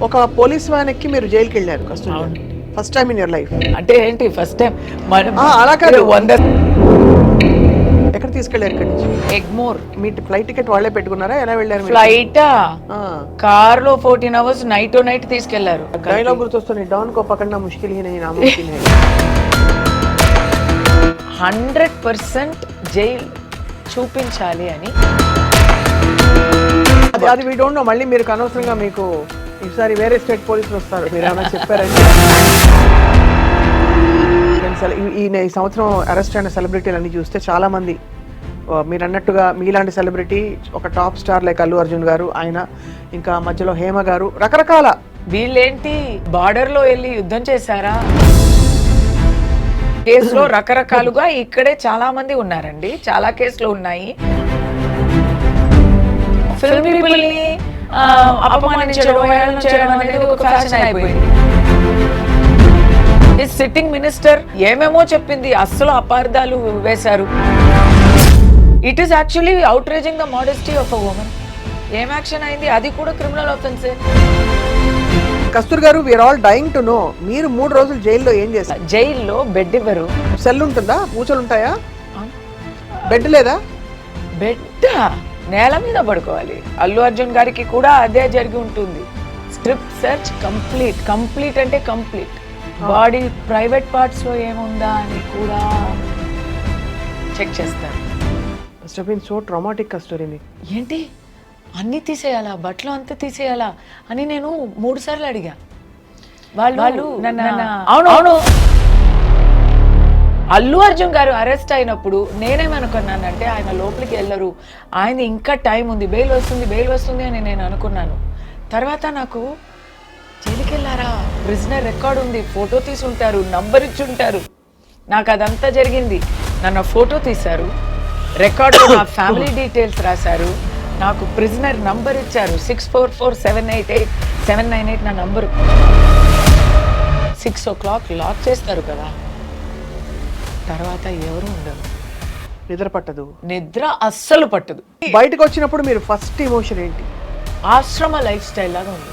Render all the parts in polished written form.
ఒక police van ఎక్కి మీరు జైలుకి వెళ్ళారు కస్తూరి. First time in your life. అంటే ఏంటి ఫస్ట్ టైం అలా కాదు. 100 ఎక్కడ తీసుకెళ్లారు ఇక్కడి నుంచి? ఎగ్మోర్. మీ ఫ్లైట్ టికెట్ వాళ్ళే పెట్టుకున్నారా? ఎలా వెళ్ళారు? ఫ్లైట్ కార్ లో 14 hours నైట్ తీసుకెళ్లారు. డైలాగ్ గుర్తొస్తుంది, don co పకడ్నా Mushkil he Nahi నాముమ్కిన్ high. 100% jail చూపించాలి అని. అది వీ డోంట్ నో. మళ్ళీ మీరు అనవసరంగా మీకు ఈసారి వేరే స్టేట్ పోలీసులు వస్తారు, మీరు ఏమైనా చెప్పారంటే. ఈ సంవత్సరం అరెస్ట్ అయిన సెలబ్రిటీలు అన్ని చూస్తే చాలా మంది మీరు అన్నట్టుగా మీలాంటి సెలబ్రిటీ, ఒక top star like Allu Arjun గారు, ఆయన ఇంకా మధ్యలో హేమ గారు, రకరకాల. వీళ్ళేంటి బార్డర్ లో వెళ్ళి యుద్ధం చేశారా? కేసులో రకరకాలుగా ఇక్కడే చాలా మంది ఉన్నారండి, చాలా కేసులు ఉన్నాయి. ఫిల్మ్ పీపుల్ ని అపమానించడం, హేళన చేయడం అనేది ఒక ఫ్యాషన్ అయిపోయింది. ఈ సిట్టింగ్ మినిస్టర్ ఏమేమో చెప్పింది, అస్సలు అపార్థాలు వేశారు. It is actually outraging the modesty of a woman. ఏం యాక్షన్ అయింది? అది కూడా క్రిమినల్ ఆఫెన్సే. Kasturi garu, we are all dying to know, మీరు 3 రోజులు జైల్లో ఏం చేశారు? జైల్లో బెడ్ ఇవ్వరు. సెల్ ఉంటుందా? పూచలు ఉంటాయా? బెడ్ లేదా? బెడ్ నేల మీద పడుకోవాలి. అల్లు అర్జున్ గారికి కూడా అదే జరిగి ఉంటుంది. స్ట్రిప్ సెర్చ్ కంప్లీట్ అంటే కంప్లీట్. బాడీ ప్రైవేట్ పార్ట్స్ లో ఏముందా అని కూడా చెక్ చేస్తారు. సో ట్రామాటిక్ కస్తూరి. మీకు ఏంటి అన్ని తీసేయాలా, బట్టలు అంతా తీసేయాలా అని నేను 3 సార్లు అడిగా. వాళ్ళు అవును. అల్లు అర్జున్ గారు అరెస్ట్ అయినప్పుడు నేనేమనుకున్నానంటే ఆయన లోపలికి వెళ్ళరు, ఆయన ఇంకా టైం ఉంది, బెయిల్ వస్తుంది అని నేను అనుకున్నాను. తర్వాత నాకు జైలుకి వెళ్ళారా, ప్రిజనర్ రికార్డ్ ఉంది, ఫోటో తీసుంటారు, నంబర్ ఇచ్చుంటారు. నాకు అదంతా జరిగింది. నన్ను ఫోటో తీశారు, రికార్డులో నా ఫ్యామిలీ డీటెయిల్స్ రాశారు, నాకు ప్రిజనర్ నంబర్ ఇచ్చారు. 644788 నా నంబరు. 6 o'clock లాక్ చేస్తారు కదా, తర్వాత ఎవరు ఉండరు. నిద్ర పట్టదు. నిద్ర అస్సలు పట్టదు. బయటకు వచ్చినప్పుడు మీరు ఫస్ట్ ఎమోషన్ ఏంటి? ఆశ్రమ లైఫ్ స్టైల్ లాగా ఉంది.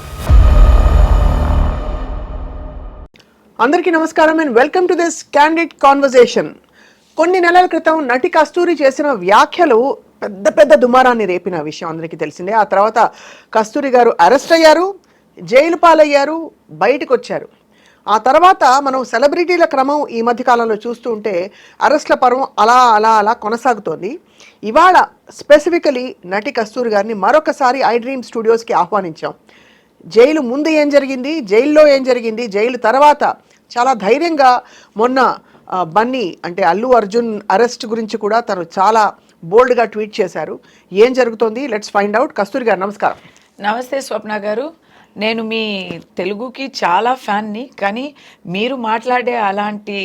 అందరికీ నమస్కారం and welcome to this candid conversation. కొన్ని నెలల క్రితం నటి కస్తూరి చేసిన వ్యాఖ్యలు పెద్ద దుమారాన్ని రేపిన విషయం అందరికీ తెలిసిందే. ఆ తర్వాత కస్తూరి గారు అరెస్ట్ అయ్యారు, జైలు పాలయ్యారు, బయటకు వచ్చారు. ఆ తర్వాత మనం సెలబ్రిటీల క్రమం ఈ మధ్య కాలంలో చూస్తూ ఉంటే అరెస్ట్ల పర్వం అలా కొనసాగుతోంది. ఇవాళ స్పెసిఫికలీ నటి కస్తూరి గారిని మరొకసారి ఐ డ్రీమ్ స్టూడియోస్కి ఆహ్వానించాం. జైలు ముందు ఏం జరిగింది, జైల్లో ఏం జరిగింది, జైలు తర్వాత చాలా ధైర్యంగా మొన్న బన్నీ అంటే అల్లు అర్జున్ అరెస్ట్ గురించి కూడా తను చాలా బోల్డ్గా ట్వీట్ చేశారు. ఏం జరుగుతోంది? Let's find out. కస్తూరి గారు నమస్కారం. నమస్తే స్వప్న గారు. నేను మీ తెలుగుకి చాలా ఫ్యాన్ని, కానీ మీరు మాట్లాడే అలాంటి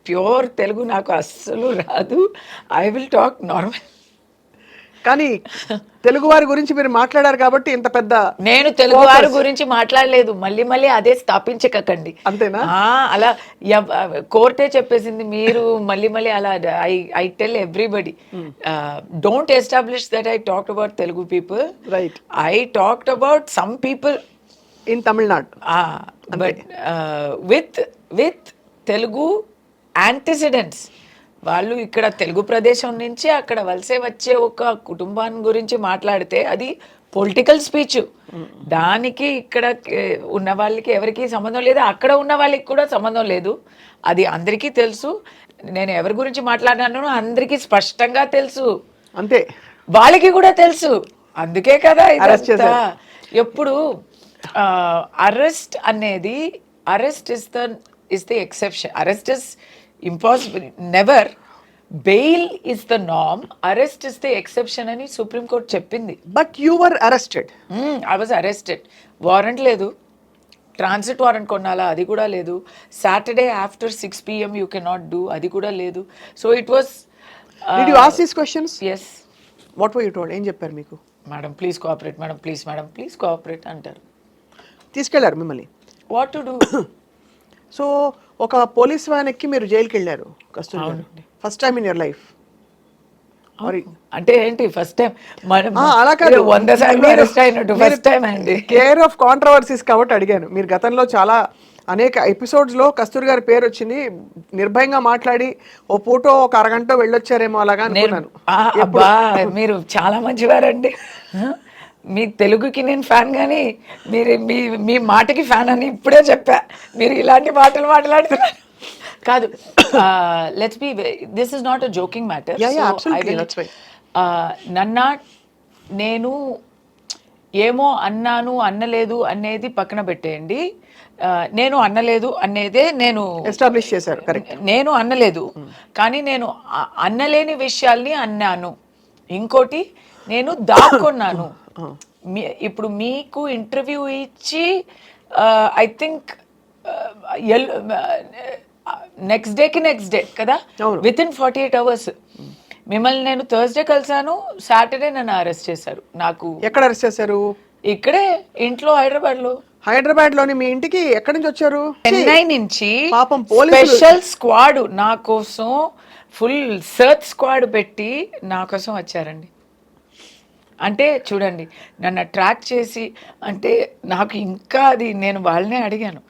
ప్యూర్ తెలుగు నాకు అస్సలు రాదు. I will talk normal. కానీ తెలుగు వారి గురించి మీరు మాట్లాడారు కాబట్టి ఇంత పెద్ద. నేను తెలుగు వారి గురించి మాట్లాడలేదు, మళ్ళీ అదే స్థాపించకండి. అంతేనా? అలా కోర్టే చెప్పేసింది, మీరు మళ్ళీ అలా. I tell everybody, don't establish that I talked about Telugu people. Right. I talked about some people in Tamil Nadu, but with Telugu antecedents. వాళ్ళు ఇక్కడ తెలుగు ప్రదేశం నుంచి అక్కడ వలసే వచ్చే ఒక కుటుంబాన్ని గురించి మాట్లాడితే అది పొలిటికల్ స్పీచ్. దానికి ఇక్కడ ఉన్న వాళ్ళకి ఎవరికి సంబంధం లేదు, అక్కడ ఉన్న వాళ్ళకి కూడా సంబంధం లేదు. అది అందరికీ తెలుసు. నేను ఎవరి గురించి మాట్లాడినానో అందరికీ స్పష్టంగా తెలుసు, అంతే. వాళ్ళకి కూడా తెలుసు. అందుకే కదా ఎప్పుడు అరెస్ట్ అనేది, arrest is the exception. Arrest is impossible, never. Bail is the norm, arrest is the exception అని సుప్రీం కోర్ట్ చెప్పింది. But you were arrested. I was arrested. Warrant లేదు, ట్రాన్సిట్ వారెంట్ కొనాలా అది కూడా లేదు, Saturday after 6 PM you cannot do అది కూడా లేదు. So it was. Did you ask these questions? Yes. What were you told? ఏం చెప్పారు మీకు? Madam please cooperate, madam please cooperate అంటారు. తీసుకెళ్లారు మిమ్మల్ని. What to do? సో ఒక పోలీస్ వ్యాన్ ఎక్కి మీరు జైలుకి వెళ్ళారు కస్తూరి. First time in your life. అంటే ఏంటి ఫస్ట్ టైం అలా కాదు, 100 సార్లు అరెస్ట్ అయినట్టు ఫస్ట్ టైం అండి. కేర్ ఆఫ్ కాంట్రవర్సీస్ కాబట్టి అడిగాను. మీరు గతంలో చాలా అనేక ఎపిసోడ్స్ లో కస్తూరి గారి పేరు వచ్చింది, నిర్భయంగా మాట్లాడి ఓ పూటో ఒక అరగంట వెళ్ళొచ్చారేమో అలాగా అనుకున్నాను. అబ్బా మీరు చాలా మంచివారండి. మీ తెలుగుకి నేను ఫ్యాన్, కానీ మీరు మీ మీ మాటకి ఫ్యాన్ అని ఇప్పుడే చెప్పా. మీరు ఇలాంటి మాటలు మాట్లాడుతున్నారు కాదు. Let's be, this is not a joking matter. నన్న నేను ఏమో అన్నాను అన్నలేదు అనేది పక్కన పెట్టేయండి. నేను అన్నలేదు అనేదే నేను ఎస్టాబ్లిష్ చేశారు. నేను అన్నలేదు, కానీ నేను అన్నలేని విషయాల్ని అన్నాను. ఇంకోటి, నేను దాక్కున్నాను. ఇప్పుడు మీకు ఇంటర్వ్యూ ఇచ్చి ఐ థింక్ నెక్స్ట్ డే కదా, విత్ ఇన్ 48 hours మిమ్మల్ని నేను థర్స్డే కలిసాను, సాటర్డే నన్ను అరెస్ట్ చేశారు. నాకు ఎక్కడ అరెస్ట్ చేశారు? ఇక్కడే ఇంట్లో, హైదరాబాద్ లోని మీ ఇంటికి ఎక్కడి నుంచి వచ్చారు? చెన్నై నుంచి పాపం స్పెషల్ స్క్వాడ్ నా కోసం, ఫుల్ సర్చ్ స్క్వాడ్ పెట్టి నా కోసం వచ్చారండి. అంటే చూడండి, నన్ను ట్రాక్ చేసి, అంటే నాకు ఇంకా అది, నేను వాళ్ళనే అడిగాను,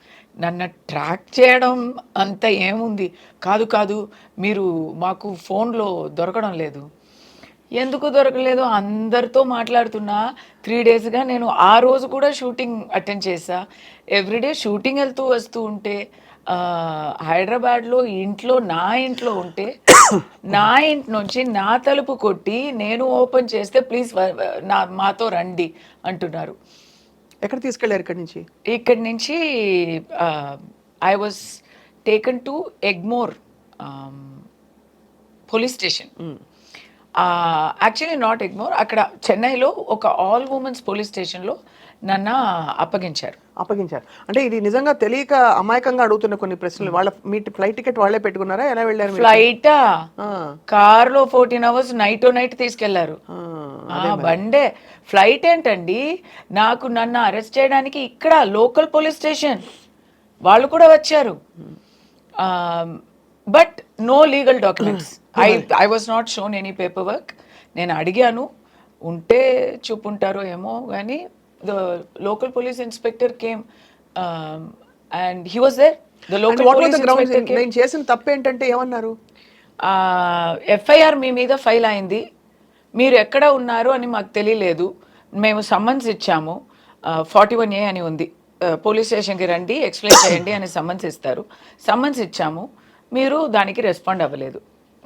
నన్ను ట్రాక్ చేయడం అంత ఏముంది, కాదు మీరు మాకు ఫోన్లో దొరకడం లేదు. ఎందుకు దొరకలేదు? అందరితో మాట్లాడుతున్నా 3 daysగా. నేను ఆ రోజు కూడా షూటింగ్ అటెండ్ చేసా. ఎవ్రీడే షూటింగ్ వెళ్తూ వస్తూ ఉంటే, హైదరాబాద్లో నా ఇంట్లో ఉంటే, నా ఇంటి నుంచి నా తలుపు కొట్టి నేను ఓపెన్ చేస్తే ప్లీజ్ మాతో రండి అంటున్నారు. ఎక్కడ తీసుకెళ్లారు ఇక్కడి నుంచి? ఇక్కడి నుంచి I was taken to Egmore police station. Actually not Egmore, అక్కడ చెన్నైలో ఒక ఆల్ ఉమెన్స్ పోలీస్ స్టేషన్లో నన్ను అప్పగించారు. అంటే ఇది నిజంగా తెలియక అమాయకంగా అడుగుతున్న కొన్ని ప్రశ్నలు. వాళ్ళ మీ ఫ్లైట్ టికెట్ వాళ్ళే పెట్టుకున్నారా? ఎలా వెళ్ళారు? ఫ్లైటా? కార్లో 14 hours నైట్ తీసుకెళ్లారు. బండే. ఫ్లైట్ ఏంటండి? నన్ను అరెస్ట్ చేయడానికి ఇక్కడ లోకల్ పోలీస్ స్టేషన్ వాళ్ళు కూడా వచ్చారు. But no legal documents. I was not shown any paper work. నేను అడిగాను, ఉంటే చూపుంటారో ఏమో, కానీ the local police inspector came and he was there. The local police inspector came. నేను చేసిన తప్పు ఏంటంటే ఏమన్నారు? ఎఫ్ఐఆర్ మీ మీద ఫైల్ అయింది, మీరు ఎక్కడ ఉన్నారు అని మాకు తెలియలేదు, మేము సమ్మన్స్ ఇచ్చాము, 41A అని ఉంది, పోలీస్ స్టేషన్కి రండి ఎక్స్ప్లెయిన్ చేయండి అని సమ్మన్స్ ఇస్తారు. సమ్మన్స్ ఇచ్చాము, మీరు దానికి రెస్పాండ్ అవ్వలేదు.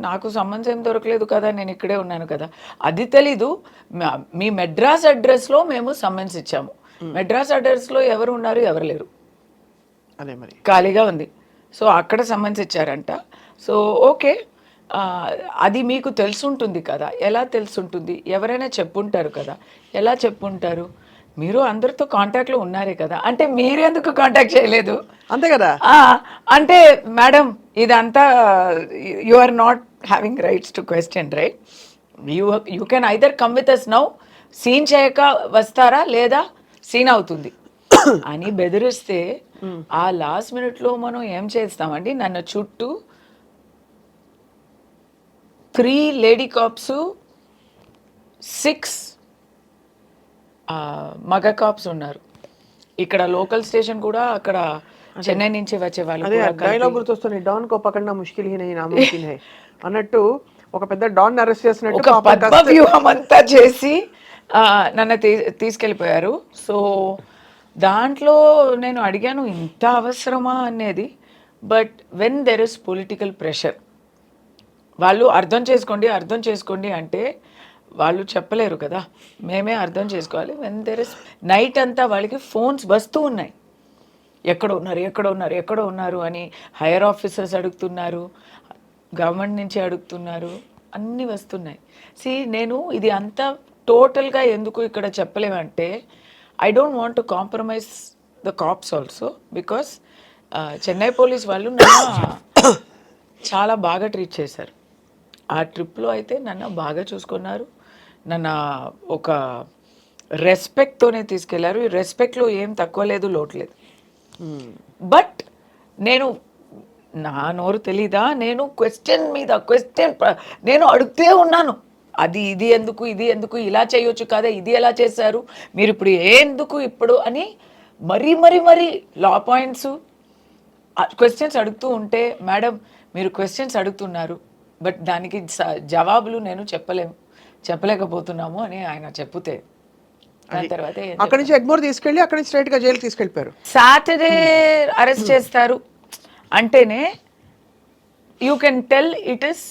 నాకు సమ్మన్స్ ఏం దొరకలేదు కదా, నేను ఇక్కడే ఉన్నాను కదా, అది తెలీదు. మీ మెడ్రాస్ అడ్రస్లో మేము సమ్మన్స్ ఇచ్చాము, మెడ్రాస్ అడ్రస్లో ఎవరు ఉన్నారు, ఎవరు లేరు, అదే మరి ఖాళీగా ఉంది. సో అక్కడ సమ్మన్స్ ఇచ్చారంట. సో ఓకే, అది మీకు తెలుసుంటుంది కదా. ఎలా తెలుసుంటుంది? ఎవరైనా చెప్పుంటారు కదా. ఎలా చెప్పుంటారు? మీరు అందరితో కాంటాక్ట్లో ఉన్నారే కదా, అంటే మీరు ఎందుకు కాంటాక్ట్ చేయలేదు? అంతే కదా. అంటే మేడం, ఇదంతా you are not having rights to question, right? You can either come with us now, scene చేయక వస్తారా, లేదా సీన్ అవుతుంది అని బెదిరిస్తే, ఆ లాస్ట్ మినిట్లో మనం ఏం చేస్తామండి? నన్ను చుట్టూ 3 లేడీ కాప్స్, 6 మగ కాప్స్ ఉన్నారు. ఇక్కడ లోకల్ స్టేషన్ కూడా, అక్కడ చెన్నై నుంచి వచ్చే వాళ్ళు. డైలాగ్ గుర్తొస్తుంది, don co పకడ్నా Mushkil he Nahi నాముమ్కిన్ high అన్నట్టు. ఒక పెద్ద డాన్ అరెస్ట్ చేసినట్టు ఒక పద్మ వ్యూహం అంతా చేసి నన్ను తీసుకెళ్ళిపోయారు. సో దాంట్లో నేను అడిగాను, ఇంత అవసరమా అనేది. But when there is political pressure, వాళ్ళు అర్థం చేసుకోండి అంటే వాళ్ళు చెప్పలేరు కదా, మేమే అర్థం చేసుకోవాలి. వెన్ దెర్ ఇస్, నైట్ అంతా వాళ్ళకి ఫోన్స్ వస్తూ ఉన్నాయి, ఎక్కడ ఉన్నారు అని. హైయర్ ఆఫీసర్స్ అడుగుతున్నారు, గవర్నమెంట్ నుంచి అడుగుతున్నారు, అన్నీ వస్తున్నాయి. నేను ఇది అంతా టోటల్గా ఎందుకు ఇక్కడ చెప్పలేమంటే, I don't want to compromise the cops also, because Chennai police వాళ్ళు నన్ను చాలా బాగా ట్రీట్ చేశారు. ఆ ట్రిప్లో అయితే నన్ను బాగా చూసుకున్నారు, నన్ను ఒక రెస్పెక్ట్తోనే తీసుకెళ్లారు. ఈ రెస్పెక్ట్లో ఏం తక్కువ లేదు, లోటు లేదు. బట్ నా నోరు తెలీదా? నేను క్వశ్చన్ మీద క్వశ్చన్ నేను అడుగుతూ ఉన్నాను. అది ఇది ఎందుకు ఇది ఎందుకు ఇలా చేయొచ్చు కదా ఇది ఎలా చేశారు మీరు ఇప్పుడు ఎందుకు ఇప్పుడు అని మరీ మరీ మరీ లా పాయింట్స్ క్వశ్చన్స్ అడుగుతూ ఉంటే మేడం మీరు క్వశ్చన్స్ అడుగుతున్నారు బట్ దానికి జవాబులు నేను చెప్పలేకపోతున్నాము అని ఆయన చెప్తే దాని తర్వాత అక్కడి నుంచి ఎగ్మోర్ తీసుకెళ్ళి అక్కడి నుంచి స్ట్రైట్ గా జైలుకి తీసుకెళ్ళిపోయారు. సాటర్డే అరెస్ట్ చేస్తారు అంటేనే you can tell it is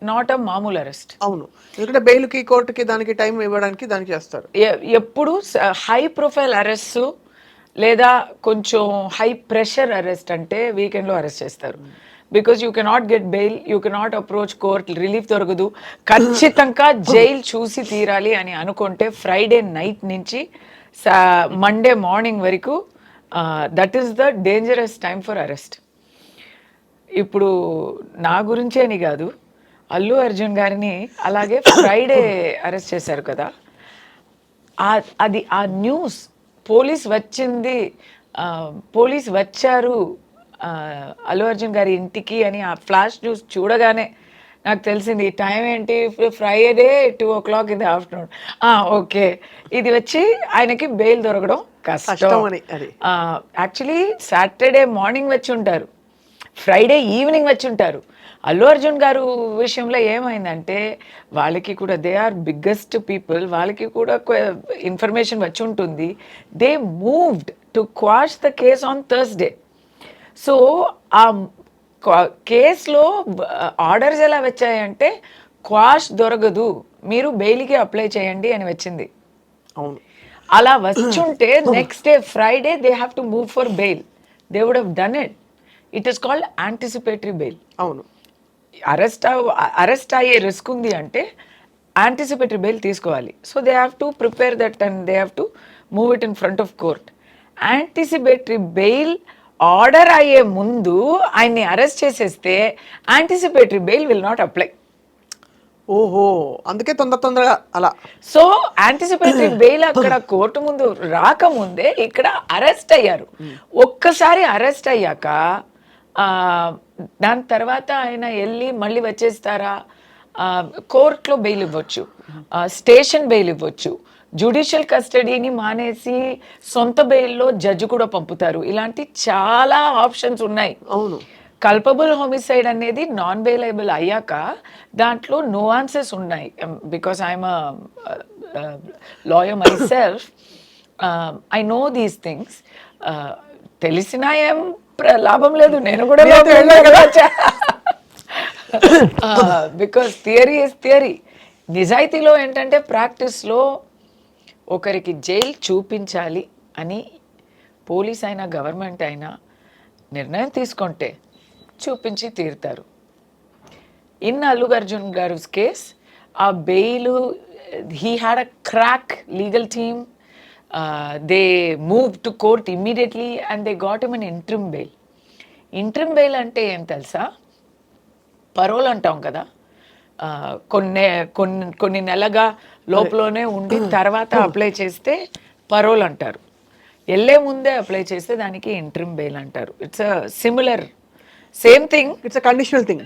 not a మామూలు అరెస్ట్. అవును, ఎందుకంటే బెయిల్కి కోర్టుకి దానికి టైం ఇవ్వడానికి దానికి చేస్తారు. ఎప్పుడు హై ప్రొఫైల్ అరెస్ట్ లేదా కొంచెం హై ప్రెషర్ అరెస్ట్ అంటే వీకెండ్లో అరెస్ట్ చేస్తారు. Because you cannot get bail, you cannot approach court, relief దొరకదు, ఖచ్చితంగా జైలు చూసి తీరాలి అని అనుకుంటే ఫ్రైడే నైట్ నుంచి మండే మార్నింగ్ వరకు that is the dangerous time for arrest. ఇప్పుడు నా గురించే అని కాదు, అల్లు అర్జున్ గారిని అలాగే ఫ్రైడే అరెస్ట్ చేశారు కదా, అది ఆ న్యూస్ పోలీస్ వచ్చింది, పోలీస్ వచ్చారు అల్లు అర్జున్ గారి ఇంటికి అని ఆ ఫ్లాష్ న్యూస్ చూడగానే నాకు తెలిసింది ఈ టైం ఏంటి, Friday 2 o'clock in the afternoon. Okay, ఇది వచ్చి ఆయనకి బెయిల్ దొరకడం కష్టం అని. యాక్చువల్లీ సాటర్డే మార్నింగ్ వచ్చి ఉంటారు, ఫ్రైడే ఈవినింగ్ వచ్చి ఉంటారు. అల్లు అర్జున్ గారు విషయంలో ఏమైందంటే వాళ్ళకి కూడా దే ఆర్ బిగ్గెస్ట్ పీపుల్, వాళ్ళకి కూడా ఇన్ఫర్మేషన్ వచ్చి ఉంటుంది. They moved to quash the case on Thursday. So ఆ కేసులో ఆర్డర్స్ ఎలా వచ్చాయంటే క్వాష్ దొరకదు, మీరు బెయిల్కి అప్లై చేయండి అని వచ్చింది. అవును, అలా వచ్చుంటే next day Friday they have to move for bail, they would have done it. It is called anticipatory bail. అవును, అరెస్ట్ అయ్యే రిస్క్ ఉంది అంటే యాంటిసిపేటరీ బెయిల్ తీసుకోవాలి. So they have to prepare that and they have to move it in front of court. Anticipatory bail order అయ్యే ముందు ఆయన్ని arrest చేసేస్తే anticipatory bail will not apply. ఓహో, అందుకే తొందరగా అలా. సో యాంటిసిపేటరీ బెయిల్ అక్కడ కోర్టు ముందు రాకముందే ఇక్కడ అరెస్ట్ అయ్యారు. ఒక్కసారి అరెస్ట్ అయ్యాక దాని తర్వాత ఆయన వెళ్ళి మళ్ళీ వచ్చేస్తారా, కోర్టులో బెయిల్ ఇవ్వచ్చు, స్టేషన్ బెయిల్ ఇవ్వచ్చు, జ్యుడిషియల్ కస్టడీని మానేసి సొంత బెయిల్లో జడ్జి కూడా పంపుతారు. ఇలాంటి చాలా ఆప్షన్స్ ఉన్నాయి. అవును, కల్పబుల్ హోమిసైడ్ అనేది నాన్ బెయిలబుల్ అయ్యాక దాంట్లో నువాన్సెస్ ఉన్నాయి. Because I'm lawyer my self, I know these things. తెలిసినా ఏం లాభం లేదు, నేను కూడా బికాస్ థియరీ ఇస్ థియరీ. నిజాయితీలో ఏంటంటే ప్రాక్టీస్లో ఒకరికి జైలు చూపించాలి అని పోలీస్ అయినా గవర్నమెంట్ అయినా నిర్ణయం తీసుకుంటే చూపించి తీరుతారు. ఇన్ అల్లు అర్జున్ గారు కేస్ ఆ bail, he had a crack legal team, they move to court immediately and they got him an interim bail. Interim bail అంటే ఏం తెలుసా, పరోల్ అంటాం కదా, కొన్ని నెలగా లోపలనే ఉండి తర్వాత అప్లై చేస్తే పరోల్ అంటారు. వెళ్ళే ముందే అప్లై చేస్తే దానికి ఇంట్రిమ్ బెయిల్ అంటారు. It's a similar, same thing, it's a conditional thing.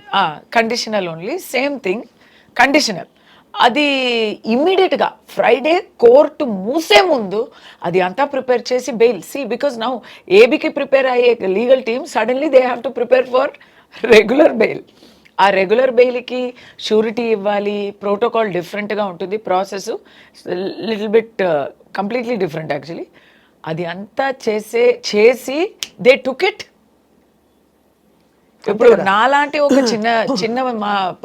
Conditional only, same thing, conditional. అది ఇమ్మీడియట్గా ఫ్రైడే కోర్టు మూసే ముందు అది అంతా ప్రిపేర్ చేసి బెయిల్. బికాస్ నౌ ఏబీకి ప్రిపేర్ అయ్యే legal team suddenly they have to prepare for regular bail. ఆ regular బెయిల్కి surety ఇవ్వాలి, ప్రోటోకాల్ డిఫరెంట్గా ఉంటుంది, process little bit completely different actually. అది అంతా చేసి దే టుక్ ఇట్. ఇప్పుడు నాలాంటి ఒక చిన్న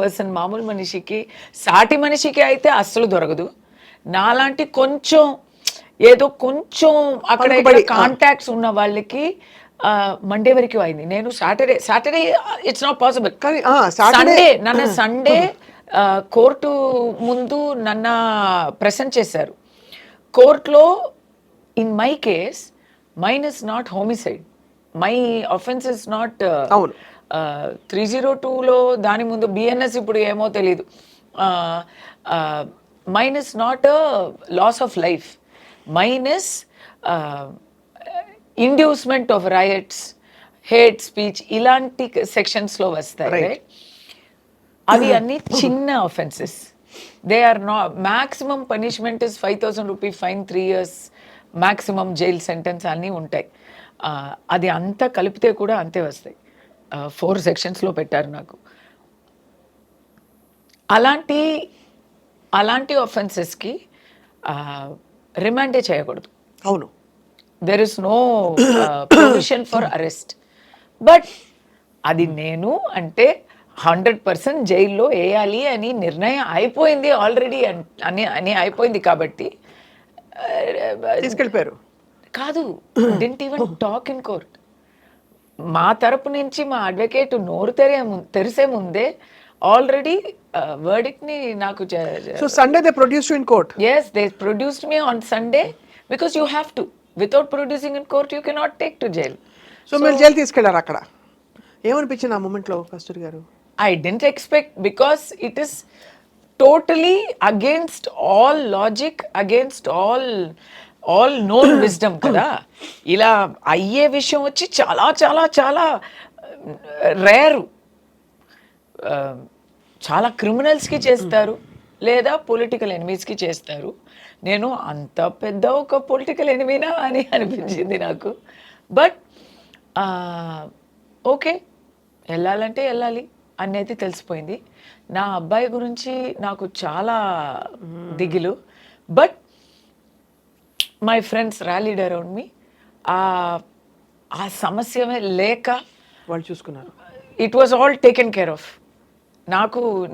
పర్సన్, మామూలు మనిషికి, సాటి మనిషికి అయితే అస్సలు దొరకదు. నాలాంటి కొంచెం ఏదో కొంచెం అక్కడ కాంటాక్ట్స్ ఉన్న వాళ్ళకి మండే వరకు అయింది. నేను సాటర్డే ఇట్స్ నాట్ పాసిబుల్, కానీ సండే కోర్టు ముందు నన్ను ప్రెసెంట్ చేశారు. కోర్టులో in my case mine is not homicide, my offence is not 302లో దాని ముందు బిఎన్ఎస్, ఇప్పుడు ఏమో తెలీదు. Mine is not loss of life, mine is inducement of rights, hate speech, ఇలాంటి సెక్షన్స్లో వస్తాయి. అవి అన్ని చిన్న offences. They are not, maximum punishment is 5,000 rupee fine, 3 years maximum jail sentence అన్నీ ఉంటాయి. అది అంతా కలిపితే కూడా అంతే వస్తాయి. 4 sectionsలో పెట్టారు నాకు. అలాంటి ఒఫెన్సెస్కి రిమాండే చేయకూడదు. అవును. There is no provision for arrest. But అది నేను అంటే 100% జైల్లో వేయాలి అని నిర్ణయం అయిపోయింది ఆల్రెడీ అని అయిపోయింది కాబట్టి తీసుకెళ్ళిపోయారు. కాదు, didn't even talk in court. మా తరపు నుంచి మా అడ్వకేట్ నోరు తెరిసే ముందే ఆల్రెడీ వర్డిక్ట్ ని నాకు so Sunday they produced in court. yes, they produced me on Sunday because you have to, without producing in court you cannot take to jail. So మీరు jail తీసుకెళ్లారు. అక్కడ ఏమనిపించింది ఆ మూమెంట్లో కస్తూరి గారు? I didn't expect, because it is totally against all logic, against all known wisdom కదా. ఇలా అయ్యే విషయం వచ్చి చాలా చాలా చాలా రేరు. చాలా క్రిమినల్స్కి చేస్తారు లేదా పొలిటికల్ ఎనిమీస్కి చేస్తారు. నేను అంత పెద్ద ఒక పొలిటికల్ ఎనిమీనా అని అనిపించింది నాకు. బట్ ఓకే, వెళ్ళాలంటే వెళ్ళాలి అనేది తెలిసిపోయింది. నా అబ్బాయి గురించి నాకు చాలా దిగులు. But my friends rallied around me. ఆ సమస్యమే లేక వాళ్ళు చూసుకున్నారు. It was all taken care of.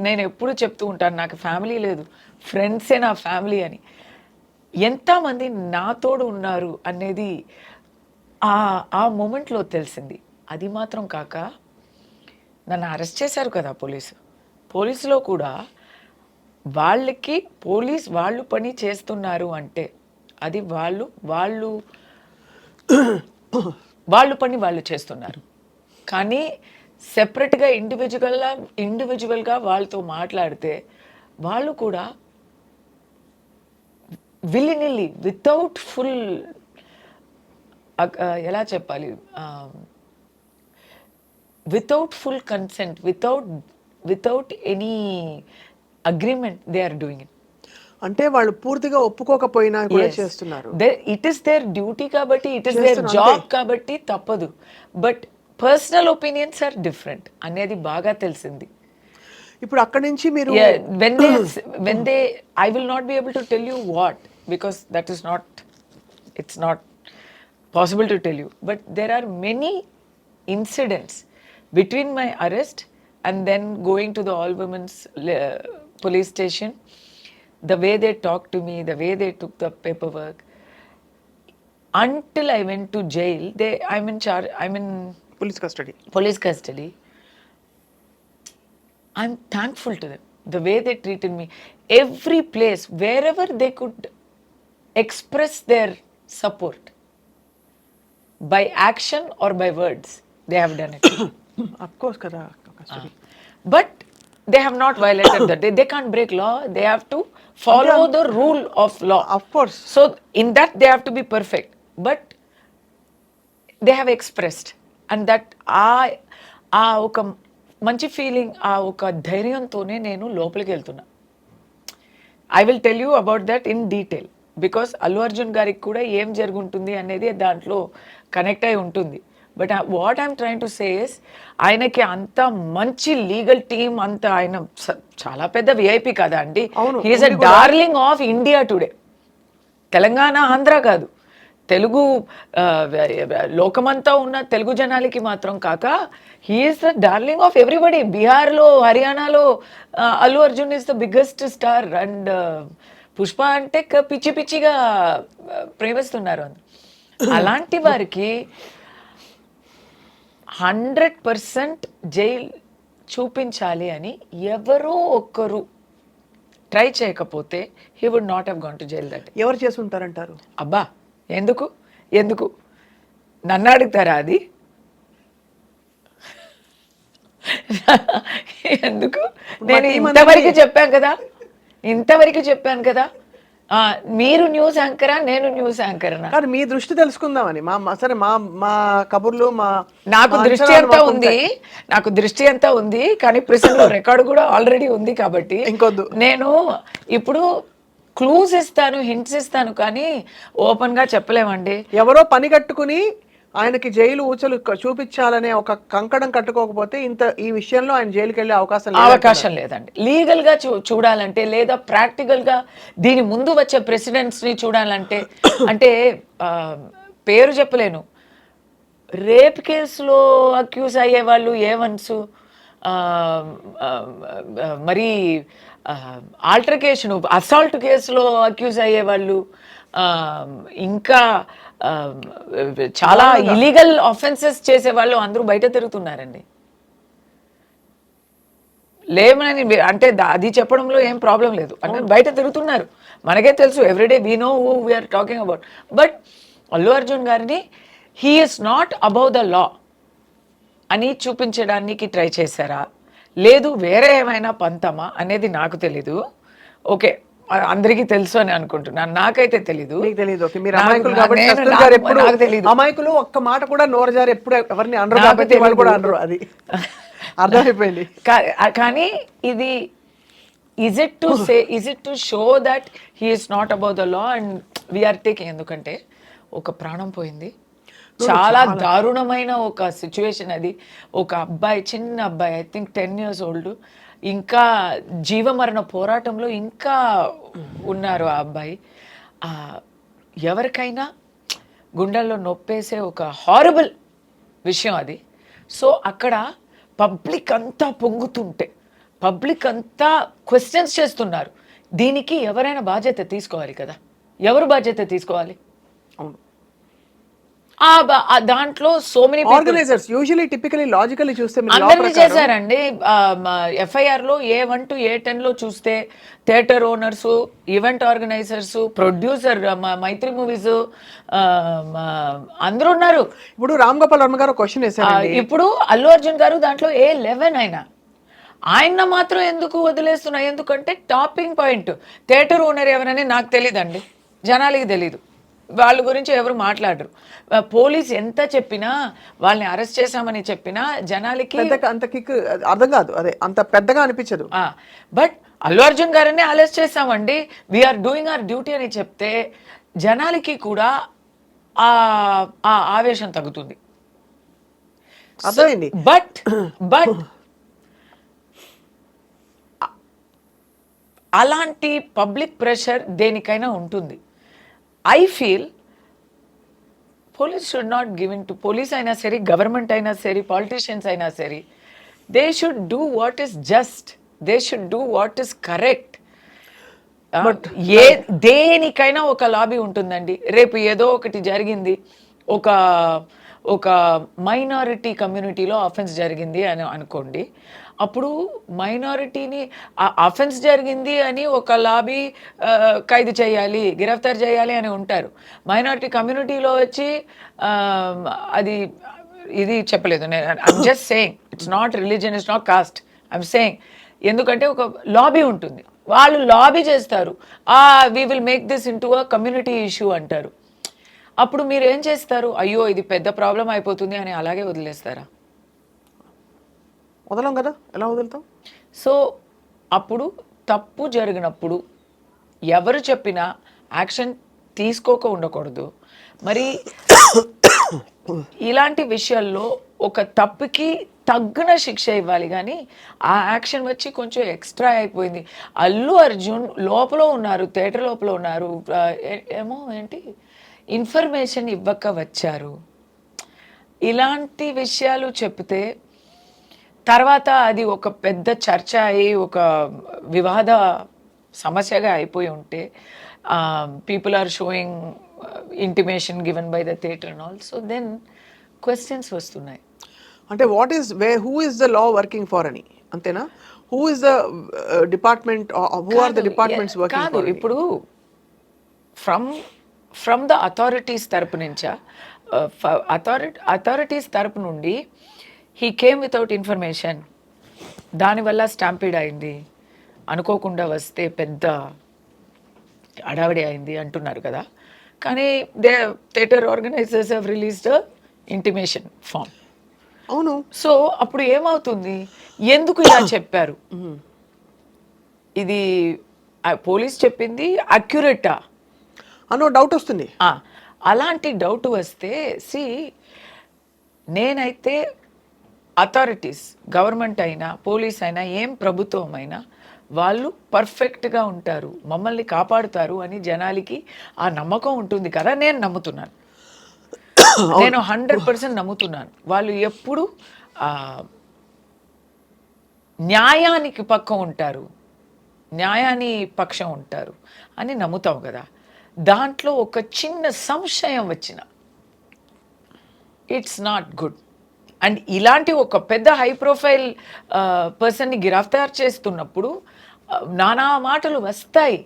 నేను ఎప్పుడు చెప్తూ ఉంటాను, నాకు ఫ్యామిలీ లేదు, ఫ్రెండ్సే నా ఫ్యామిలీ అని. ఎంతమంది నాతోడు ఉన్నారు అనేది ఆ మూమెంట్లో తెలిసింది. అది మాత్రం కాక నన్ను అరెస్ట్ చేశారు కదా పోలీసులో కూడా వాళ్ళకి వాళ్ళు పని చేస్తున్నారు అంటే అది వాళ్ళు పని వాళ్ళు చేస్తున్నారు. కానీ సెపరేట్గా ఇండివిజువల్గా వాళ్ళతో మాట్లాడితే వాళ్ళు కూడా విల్లినిల్లి వితౌట్ ఫుల్ ఎలా చెప్పాలి, without full consent, without any agreement they are doing it. అంటే వాళ్ళు పూర్తిగా ఒప్పుకోకపోయినా కూడా చేస్తున్నారు. ఇట్ ఇస్ దేర్ డ్యూటీ కాబట్టి, ఇట్ ఇస్ దేర్ జాబ్ కాబట్టి తప్పదు. But personal opinions are different అనేది బాగా తెలిసింది. ఇప్పుడు అక్కడి నుంచి మీరు when they I will not be able to tell you what, because that is not, it's not possible to tell you. But there are many incidents between my arrest and then going to the all women's police station, the way they talked to me, the way they took the paperwork, until I went to jail. I'm in police custody. I'm thankful to them, the way they treated me. Every place, wherever they could express their support by action or by words, they have done it. Of course kada custody. But they have not violated that. They can't break law. They have to follow the rule of law. Of course. So in that they have to be perfect. But they have expressed, and that ఒక మంచి feeling, ఆ ఒక ధైర్యంతోనే నేను లోపలికి వెళ్తున్నా. I will tell you about that in detail, because Allu Arjun గారికి కూడా ఏం జరుగుంటుంది అనేది దాంట్లో కనెక్ట్ అయి ఉంటుంది. But what I'm trying to say is, ఆయనకి అంత మంచి లీగల్ టీమ్, అంత ఆయన చాలా పెద్ద విఐపి కదా అండి. He is a darling of India today. Telangana, Andhra కాదు, తెలుగు లోకమంతా ఉన్న తెలుగు జనాలకి మాత్రం కాక he is the darling of everybody. బీహార్లో, హర్యానాలో Allu Arjun is the biggest star. And Pushpa అంటే పిచ్చి పిచ్చిగా ప్రేమిస్తున్నారు. అలాంటి వారికి 100% జైల్ చూపించాలి అని ఎవరో ఒక్కరు ట్రై చేయకపోతే he would not have gone to jail. That ఎవరు చేసి ఉంటారంటారు? అబ్బా, ఎందుకు నన్ను అడుగుతారా అది? ఎందుకు? నేను ఇంతవరకు చెప్పాను కదా. మీరు న్యూస్ యాంకరా, నేను న్యూస్ యాంకర్నా? కానీ మీ దృష్టి తెలుసుకుందామని సరే మా మా కబుర్లు మా నాకు మా దృష్టి అంచనాలు అంతా మాకు ఉంది, ఉంటాయి. నాకు దృష్టి అంతా ఉంది, కానీ ప్రిసెంట్ రికార్డు కూడా ఆల్రెడీ ఉంది కాబట్టి ఇంకొద్దు. నేను ఇప్పుడు క్లూస్ ఇస్తాను, హింట్స్ ఇస్తాను, కానీ ఓపెన్ గా చెప్పలేమండి. ఎవరో పని కట్టుకుని ఆయనకి జైలు ఊచలు చూపించాలనే ఒక కంకణం కట్టుకోకపోతే ఈ విషయంలో ఆయన జైలుకి వెళ్ళే అవకాశం లేదు. అవకాశం లేదండి. లీగల్ గా చూడాలంటే, లేదా ప్రాక్టికల్ గా దీని ముందు వచ్చే ప్రెసిడెంట్స్ ని చూడాలంటే, అంటే పేరు చెప్పలేను, రేప్ కేసులో అక్యూజ్ అయ్యే వాళ్ళు ఏవన్స్, మరి ఆల్టర్కేషన్ అసాల్ట్ కేసులో అక్యూజ్ అయ్యే వాళ్ళు, ఇంకా చాలా ఇలీగల్ ఆఫెన్సెస్ చేసే వాళ్ళు అందరూ బయట తిరుగుతున్నారండి. లేమని అంటే అది చెప్పడంలో ఏం ప్రాబ్లం లేదు, అంటే బయట తిరుగుతున్నారు, మనకే తెలుసు, everyday we know who we are talking about. But Allu Arjun గారిని he is not above the law అని చూపించడానికి ట్రై చేశారా, లేదు వేరే ఏమైనా పంతమా అనేది నాకు తెలీదు. ఓకే, అందరికీ తెలుసు అని అనుకుంటున్నాను, నాకైతే తెలీదు. మీరు అమాయకులు కాబట్టి కస్తూరి గారు ఎప్పుడు అమాయకులు, ఒక్క మాట కూడా నోరు జారి ఎప్పుడు ఎవరిని అనరు కాబట్టి వాళ్ళు కూడా అనరు, అది అర్థమైపోయింది. కానీ ఇది is it to show that he is not about the law and we are taking, ఎందుకంటే ఒక ప్రాణం పోయింది, చాలా దారుణమైన ఒక సిచ్యువేషన్ అది. ఒక అబ్బాయి, చిన్న అబ్బాయి, ఐ థింక్ 10 years old, ఇంకా జీవమరణ పోరాటంలో ఇంకా ఉన్నారు ఆ అబ్బాయి. ఎవరికైనా గుండెల్లో నొప్పేసే ఒక హారబుల్ విషయం అది. సో అక్కడ పబ్లిక్ అంతా పొంగుతుంటే, పబ్లిక్ అంతా క్వశ్చన్స్ చేస్తున్నారు, దీనికి ఎవరైనా బాధ్యత తీసుకోవాలి కదా, ఎవరు బాధ్యత తీసుకోవాలి? అవును, దాంట్లో so many organisers usually typically logically చూస్తే అందరినీ చేశారండి. FIR లో A1 to A10 లో చూస్తే theatre owners, event organisers, producer, Mythri movies, అందరూ ఉన్నారు. ఇప్పుడు రామ్ గోపాల్ వర్మ గారు క్వశ్చన్ వేశారు, ఇప్పుడు అల్లు అర్జున్ గారు దాంట్లో A11 అయినా ఆయన మాత్రం ఎందుకు వదిలేస్తున్నా? ఎందుకంటే టాపింగ్ పాయింట్ థియేటర్ ఓనర్ ఎవరని నాకు తెలియదండి, జనాలకి తెలీదు, వాళ్ళ గురించి ఎవరు మాట్లాడరు. పోలీస్ ఎంత చెప్పినా, వాళ్ళని అరెస్ట్ చేశామని చెప్పినా జనాలకి అంత కిక్ అర్థం కాదు, అదే అంత పెద్దగా అనిపించదు. బట్ అల్లు అర్జున్ గారిని అరెస్ట్ చేశామండి, వీఆర్ డూయింగ్ అవర్ డ్యూటీ అని చెప్తే జనాలకి కూడా ఆ ఆవేశం తగ్గుతుంది. అర్థమైంది. బట్ అలాంటి పబ్లిక్ ప్రెషర్ దేనికైనా ఉంటుంది. I feel police should not giving to, police అయినా సరే, గవర్నమెంట్ అయినా సరే, పాలిటీషియన్స్ అయినా సరే, they should do what is just, they should do what is correct. దేనికైనా ఒక లాబీ ఉంటుందండి. రేపు ఏదో ఒకటి జరిగింది, ఒక మైనారిటీ కమ్యూనిటీలో అఫెన్స్ జరిగింది అని అనుకోండి, అప్పుడు మైనారిటీని అఫెన్స్ జరిగింది అని ఒక లాబీ ఖైదు చేయాలి, గిరఫ్తార్ చేయాలి అని ఉంటారు. మైనారిటీ కమ్యూనిటీలో వచ్చి ఇది చెప్పలేదు. I'm just saying, it's not religion, it's not cost, I'm saying. ఎందుకంటే ఒక లాబీ ఉంటుంది, వాళ్ళు లాబీ చేస్తారు, we will make this into a community issue అంటారు. అప్పుడు మీరు ఏం చేస్తారు? అయ్యో ఇది పెద్ద ప్రాబ్లం అయిపోతుంది అని అలాగే వదిలేస్తారా? వదలం కదా, ఎలా వదులుతాం? సో అప్పుడు తప్పు జరిగినప్పుడు ఎవరు చెప్పినా యాక్షన్ తీసుకోక ఉండకూడదు. మరి ఇలాంటి విషయాల్లో ఒక తప్పుకి తగ్గిన శిక్ష ఇవ్వాలి, కానీ ఆ యాక్షన్ వచ్చి కొంచెం ఎక్స్ట్రా అయిపోయింది. అల్లు అర్జున్ లోపల ఉన్నారు, థియేటర్ లోపల ఉన్నారు, ఏమో ఏంటి ఇన్ఫర్మేషన్ ఇవ్వక వచ్చారు, ఇలాంటి విషయాలు చెప్తే తర్వాత అది ఒక పెద్ద చర్చ అయ్యి ఒక వివాద సమస్యగా అయిపోయి ఉంటే, people are showing intimation given by the theatre and all, so then questions వస్తున్నాయి. అంటే who is the law working for అని, అంతేనా? Who is the department, who are the departments working for? ఇప్పుడు ఫ్రమ్ ద అథారిటీస్ తరపు నుంచా, authorities తరపు నుండి he came without information, దానివల్ల స్టాంపీడ్ అయింది, అనుకోకుండా వస్తే పెద్ద హడావిడి అయింది అంటున్నారు కదా. కానీ theatre organisers have released intimation form. అవును. సో అప్పుడు ఏమవుతుంది, ఎందుకు ఇలా చెప్పారు, ఇది పోలీస్ చెప్పింది అక్యురేటా అనో డౌట్ వస్తుంది. అలాంటి డౌట్ వస్తే నేనైతే అథారిటీస్, గవర్నమెంట్ అయినా పోలీస్ అయినా ఏం ప్రభుత్వం అయినా వాళ్ళు పర్ఫెక్ట్గా ఉంటారు, మమ్మల్ని కాపాడుతారు అని జనాలకి ఆ నమ్మకం ఉంటుంది కదా. నేను నమ్ముతున్నాను, నేను 100% నమ్ముతున్నాను. వాళ్ళు ఎప్పుడు న్యాయానికి పక్కం ఉంటారు, న్యాయాన్ని పక్షం ఉంటారు అని నమ్ముతాం కదా. దాంట్లో ఒక చిన్న సంశయం వచ్చిన ఇట్స్ నాట్ గుడ్. అండ్ ఇలాంటి ఒక పెద్ద హై ప్రొఫైల్ పర్సన్ని గిరఫ్తార్ చేస్తున్నప్పుడు నానా మాటలు వస్తాయి.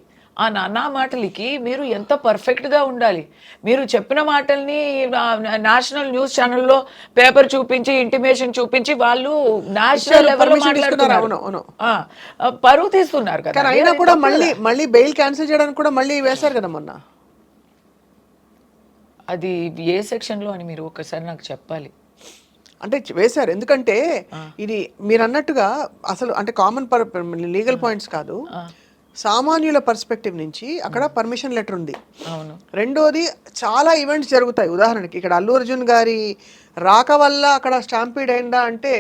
ఆ నానా మాటలకి మీరు ఎంత పర్ఫెక్ట్గా ఉండాలి. మీరు చెప్పిన మాటల్ని నేషనల్ న్యూస్ ఛానల్లో పేపర్ చూపించి ఇంటిమేషన్ చూపించి వాళ్ళు నేషనల్ లెవెల్లో మాట్లాడుతున్నారు, పరువు తీస్తున్నారు కదా. అయినా కూడా మళ్ళీ బెయిల్ క్యాన్సిల్ చేయడానికి కూడా మళ్ళీ వేశారు కదా మొన్న. అది ఏ సెక్షన్లో అని మీరు ఒకసారి నాకు చెప్పాలి. అంటే వేశారు, ఎందుకంటే ఇది మీరు అన్నట్టుగా అసలు అంటే కామన్ లీగల్ పాయింట్స్ కాదు, సామాన్యుల పర్స్పెక్టివ్ నుంచి అక్కడ పర్మిషన్ లెటర్ ఉంది. అవును. రెండోది చాలా ఈవెంట్స్ జరుగుతాయి. ఉదాహరణకి ఇక్కడ అల్లు అర్జున్ గారి రాక వల్ల అక్కడ స్టాంపీడ్ అయిందా అంటే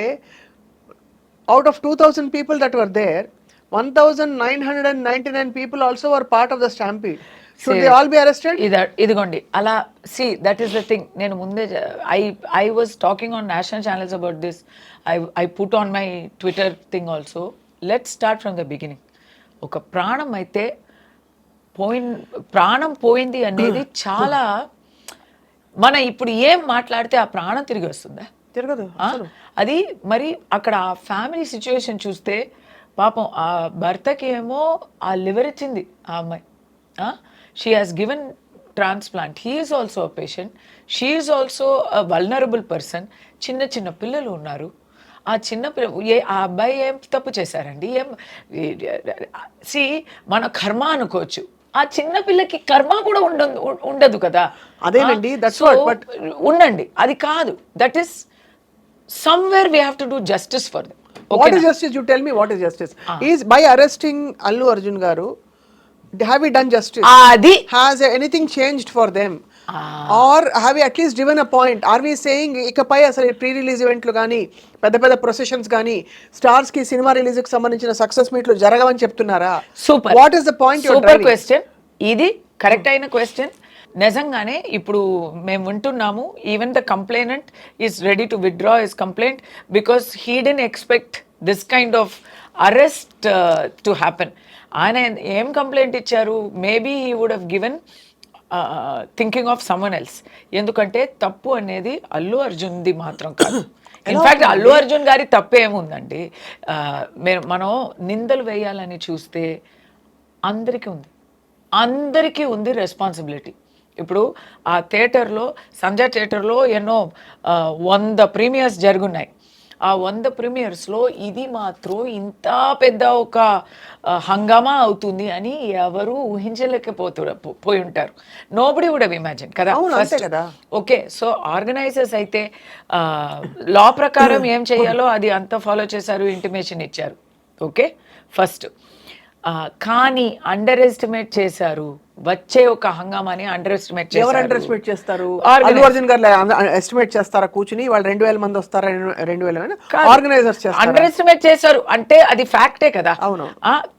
out of 2000 people that were there, 1999 people also were part of the stampede. Should they all be arrested? ఇదిగోండి అలా దట్ ఈస్ ద థింగ్. నేను ముందే I was talking on national channels about this. I put on my Twitter thing also. Let's start from the beginning. ఒక ప్రాణం అయితే ప్రాణం పోయింది అనేది చాలా, మన ఇప్పుడు ఏం మాట్లాడితే ఆ ప్రాణం తిరిగి వస్తుందా? తిరగదు. అది మరి అక్కడ ఆ ఫ్యామిలీ సిచ్యువేషన్ చూస్తే పాపం ఆ భర్తకి ఏమో ఆ లివర్ ఇచ్చింది ఆ అమ్మాయి. She has given transplant. He is also a patient, she is also a vulnerable person. చిన్న చిన్న పిల్లలు ఉన్నారు. ఆ చిన్న ఆ అబ్బాయి ఏం తప్పు చేశారండి? మన కర్మ అనుకోవచ్చు, ఆ చిన్న పిల్లకి కర్మ కూడా ఉండదు కదా. అదేనండి, ఉండండి, అది కాదు. That is somewhere we have to do justice for them. What is justice? You tell me what is justice. Is by arresting Allu Arjun garu, have we done justice? Has anything changed for them? Or have we at least given a point? Are we saying ikapai asalu pre-release eventlu gaani పెద్ద processions గానీ stars కి సినిమా release కి సంబంధించిన success మీట్లు జరగవని చెప్తున్నారా? Super. What is the point? Super question. ఇది కరెక్ట్ అయిన క్వశ్చన్. నిజంగానే ఇప్పుడు మేము వింటున్నాము, even the complainant is ready to withdraw his complaint because he didn't expect this kind of arrest to happen. ఆయన ఏం కంప్లైంట్ ఇచ్చారు? Maybe he would have given thinking of someone else. ఎందుకంటే తప్పు అనేది అల్లు అర్జున్ది మాత్రం కాదు. ఇన్ఫ్యాక్ట్ అల్లు అర్జున్ గారి తప్పు ఏముందండి? మనం నిందలు వేయాలని చూస్తే అందరికీ ఉంది రెస్పాన్సిబిలిటీ. ఇప్పుడు ఆ థియేటర్లో, సంజయ్ థియేటర్లో ఎన్నో 100 ప్రీమియర్స్ జరుగున్నాయి. ఆ 100 ప్రీమియర్స్లో ఇది మాత్రం ఇంత పెద్ద ఒక హంగామా అవుతుంది అని ఎవరు పోయి ఉంటారు. నోబడి వుడ్ హావ్ ఇమాజిన్ కదా. ఓకే, సో ఆర్గనైజర్స్ అయితే లా ప్రకారం ఏం చేయాలో అది అంతా ఫాలో చేశారు, ఇంటిమేషన్ ఇచ్చారు. Okay, first. కానీ అండర్ ఎస్టిమేట్ చేశారు. వచ్చే ఒక హంగామాని అండర్ ఎస్టిమేట్ చేశారు. ఎవరు అండర్ ఎస్టిమేట్ చేస్తారు? అల్లు అర్జున్ గారు ఎస్టిమేట్ చేస్తారా? కూర్చుని వాళ్ళు 2000 మంది వస్తారా? 2000 ఆర్గనైజర్స్ అండర్ ఎస్టిమేట్ చేశారు అంటే అది ఫ్యాక్టే కదా. అవును,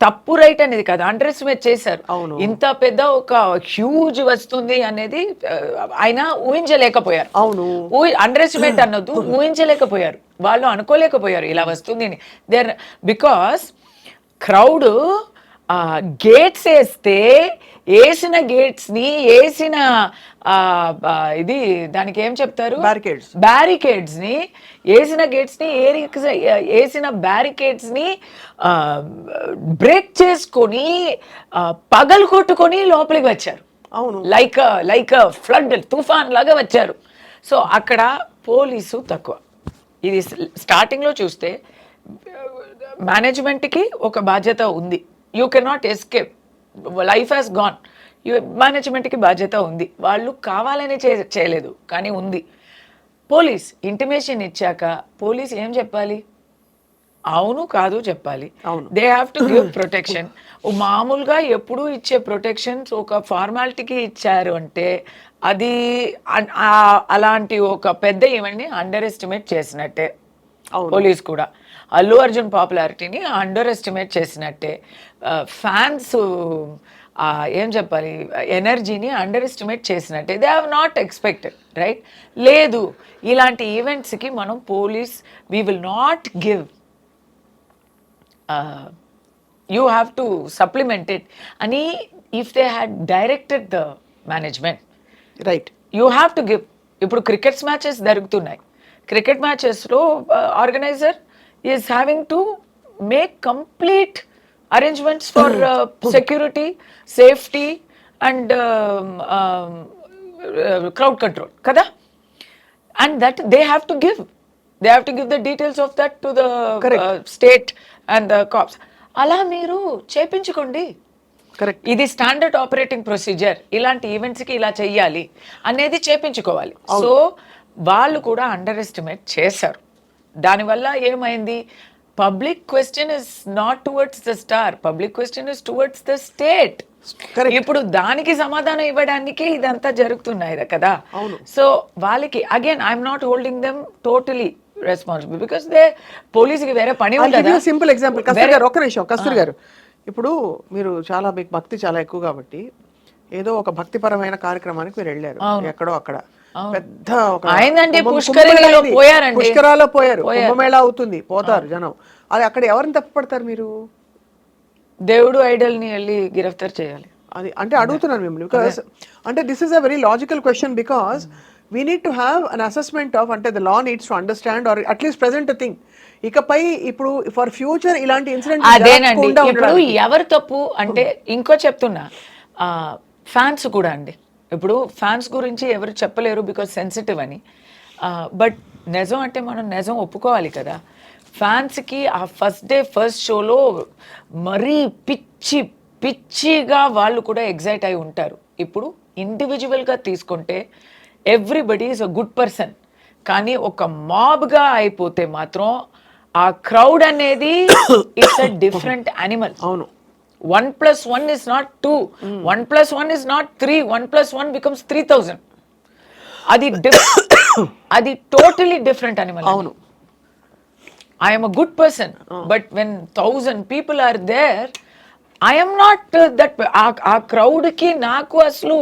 తప్పు రైట్ అనేది కదా, అండర్ ఎస్టిమేట్ చేశారు. ఇంత పెద్ద ఒక హ్యూజ్ వస్తుంది అనేది ఆయన ఊహించలేకపోయారు. అవును, అండర్ ఎస్టిమేట్ అన్నది ఊహించలేకపోయారు, వాళ్ళు అనుకోలేకపోయారు ఇలా వస్తుంది. దేర్ బికాస్ క్రౌడ్ గేట్స్ వేసిన గేట్స్ని వేసిన ఇది దానికి ఏం చెప్తారు, బ్యారికేడ్స్ని వేసిన గేట్స్ని వేసిన బ్యారికేడ్స్ని బ్రేక్ చేసుకొని పగలు కొట్టుకొని లోపలికి వచ్చారు. అవును, లైక్ ఫ్లడ్ తుఫాన్ లాగా వచ్చారు. సో అక్కడ పోలీసు తక్కువ. ఇది స్టార్టింగ్లో చూస్తే మేనేజ్మెంట్కి ఒక బాధ్యత ఉంది. You cannot escape, life has gone. మేనేజ్మెంట్కి బాధ్యత ఉంది, వాళ్ళు కావాలనే చేయలేదు కానీ ఉంది. పోలీస్ ఇంటిమేషన్ ఇచ్చాక పోలీస్ ఏం చెప్పాలి? అవును కాదు చెప్పాలి. They have to give protection. మామూలుగా ఎప్పుడు ఇచ్చే ప్రొటెక్షన్స్ ఒక ఫార్మాలిటీకి ఇచ్చారు అంటే అది అలాంటి ఒక పెద్ద ఈవెంట్ని అండర్ ఎస్టిమేట్ చేసినట్టే. పోలీస్ కూడా అల్లు అర్జున్ పాపులారిటీని అండర్ ఎస్టిమేట్ చేసినట్టే. ఫ్యాన్స్ ఏం చెప్పాలి, ఎనర్జీని అండర్ ఎస్టిమేట్ చేసినట్టే. They have not expected, right? లేదు, ఇలాంటి ఈవెంట్స్కి మనం police we will not give, you have to supplement it ani. If they had directed the management, right, you have to give. Ippudu cricket matches jarugutunnai, cricket matches lo organizer is having to make complete arrangements for security, safety and crowd control kada, and that they have to give the details of that to the state and the cops. అలా మీరు చేపించుకోండి. Correct. ఇది standard operating procedure, ఇలాంటి ఈవెంట్స్కి ఇలా చెయ్యాలి అనేది చేపించుకోవాలి. So వాళ్ళు కూడా under estimate చేశారు. దానివల్ల ఏమైంది, public question is not towards the star, public question is towards the state. ఇప్పుడు దానికి సమాధానం ఇవ్వడానికి ఇదంతా జరుగుతున్నాయి కదా. సో వాళ్ళకి again I'm not holding them totally responsible because they పోలీసుకి వేరే పని ఉంటుంది. సింపుల్ ఎగ్జాంపుల్ కస్తూరి గారు, ఒక్క నిమిషం కస్తూరి గారు, ఇప్పుడు మీరు చాలా మీకు భక్తి చాలా ఎక్కువ కాబట్టి ఏదో ఒక భక్తిపరమైన కార్యక్రమానికి మీరు వెళ్ళారు ఎక్కడో అక్కడ, పెద్ద పుష్కరాలో పోయారు, కుంభమేళా అవుతుంది, పోతారు జనం, అది అక్కడ ఎవరిని తప్పుపడతారు మీరు? దేవుడు ఐడల్ ని వెళ్ళి గిరఫ్తార్ చేయాలి. అది అంటే అడుగుతున్నాను మిమ్మల్ని, బికాస్ అంటే this is a very logical question, because we need to have an assessment of అంటే the law needs to understand or at least present a thing. ఇకపై ఇప్పుడు ఫర్ ఫ్యూచర్ ఇలాంటి ఇన్సిడెంట్ అదేనండి. ఇప్పుడు ఎవరు తప్పు అంటే ఇంకో చెప్తున్నా, ఫ్యాన్స్ కూడా అండి. ఇప్పుడు ఫ్యాన్స్ గురించి ఎవరు చెప్పలేరు బికాజ్ సెన్సిటివ్ అని, బట్ నిజం అంటే మనం నిజం ఒప్పుకోవాలి కదా. ఫ్యాన్స్కి ఆ ఫస్ట్ డే ఫస్ట్ షోలో మరీ పిచ్చిగా వాళ్ళు కూడా ఎగ్జైట్ అయి ఉంటారు. ఇప్పుడు ఇండివిజువల్గా తీసుకుంటే everybody is a good person, కానీ ఒక మాబ్గా అయిపోతే మాత్రం ఆ క్రౌడ్ అనేది ఇట్స్ అ డిఫరెంట్ యానిమల్. అవును, 1+1 is not 2, 1+1 is not 3, 1+1 becomes 3000. అది టోటలీ డిఫరెంట్ యానిమల్. అవును, I am a good person, but when 1000 people are there, I am not that. ఆ crowd కి నాకు అసలు